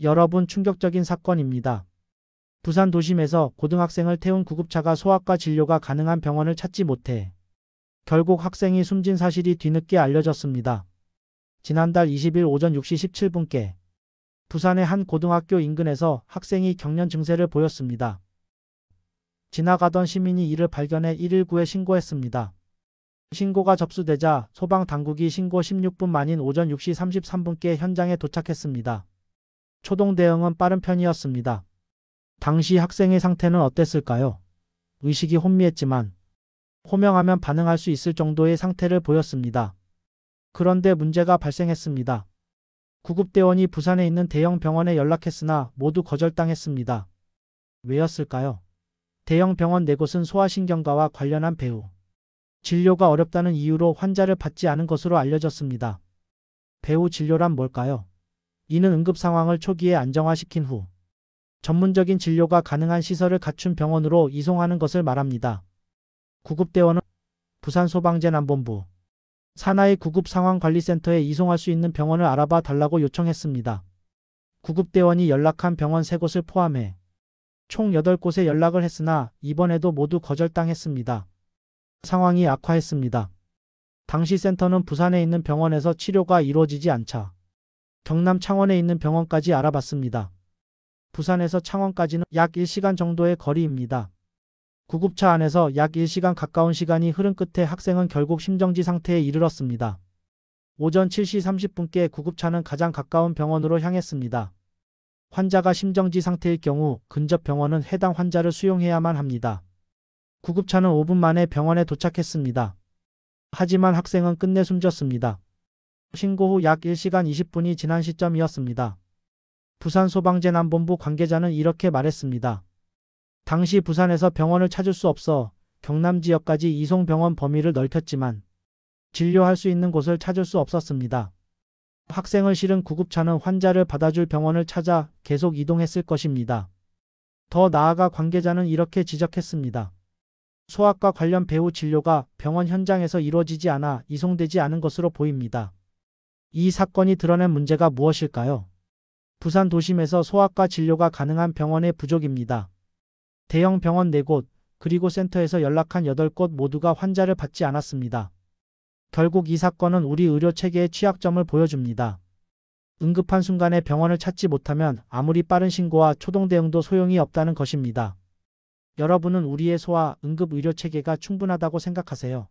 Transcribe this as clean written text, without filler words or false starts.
여러분, 충격적인 사건입니다. 부산 도심에서 고등학생을 태운 구급차가 소아과 진료가 가능한 병원을 찾지 못해 결국 학생이 숨진 사실이 뒤늦게 알려졌습니다. 지난달 20일 오전 6시 17분께 부산의 한 고등학교 인근에서 학생이 경련 증세를 보였습니다. 지나가던 시민이 이를 발견해 119에 신고했습니다. 신고가 접수되자 소방당국이 신고 16분 만인 오전 6시 33분께 현장에 도착했습니다. 초동 대응은 빠른 편이었습니다. 당시 학생의 상태는 어땠을까요? 의식이 혼미했지만 호명하면 반응할 수 있을 정도의 상태를 보였습니다. 그런데 문제가 발생했습니다. 구급대원이 부산에 있는 대형 병원에 연락했으나 모두 거절당했습니다. 왜였을까요? 대형 병원 4곳은 소아신경과와 관련한 배후 진료가 어렵다는 이유로 환자를 받지 않은 것으로 알려졌습니다. 배후 진료란 뭘까요? 이는 응급 상황을 초기에 안정화시킨 후 전문적인 진료가 가능한 시설을 갖춘 병원으로 이송하는 것을 말합니다. 구급대원은 부산소방재난본부 산하의 구급상황관리센터에 이송할 수 있는 병원을 알아봐 달라고 요청했습니다. 구급대원이 연락한 병원 3곳을 포함해 총 8곳에 연락을 했으나 이번에도 모두 거절당했습니다. 상황이 악화했습니다. 당시 센터는 부산에 있는 병원에서 치료가 이루어지지 않자 경남 창원에 있는 병원까지 알아봤습니다. 부산에서 창원까지는 약 1시간 정도의 거리입니다. 구급차 안에서 약 1시간 가까운 시간이 흐른 끝에 학생은 결국 심정지 상태에 이르렀습니다. 오전 7시 30분께 구급차는 가장 가까운 병원으로 향했습니다. 환자가 심정지 상태일 경우 근접 병원은 해당 환자를 수용해야만 합니다. 구급차는 5분 만에 병원에 도착했습니다. 하지만 학생은 끝내 숨졌습니다. 신고 후 약 1시간 20분이 지난 시점이었습니다. 부산소방재난본부 관계자는 이렇게 말했습니다. 당시 부산에서 병원을 찾을 수 없어 경남 지역까지 이송 병원 범위를 넓혔지만 진료할 수 있는 곳을 찾을 수 없었습니다. 학생을 실은 구급차는 환자를 받아줄 병원을 찾아 계속 이동했을 것입니다. 더 나아가 관계자는 이렇게 지적했습니다. 소아과 관련 배후 진료가 병원 현장에서 이루어지지 않아 이송되지 않은 것으로 보입니다. 이 사건이 드러낸 문제가 무엇일까요? 부산 도심에서 소아과 진료가 가능한 병원의 부족입니다. 대형 병원 4곳, 그리고 센터에서 연락한 8곳 모두가 환자를 받지 않았습니다. 결국 이 사건은 우리 의료체계의 취약점을 보여줍니다. 응급한 순간에 병원을 찾지 못하면 아무리 빠른 신고와 초동 대응도 소용이 없다는 것입니다. 여러분은 우리의 소아 응급 의료체계가 충분하다고 생각하세요?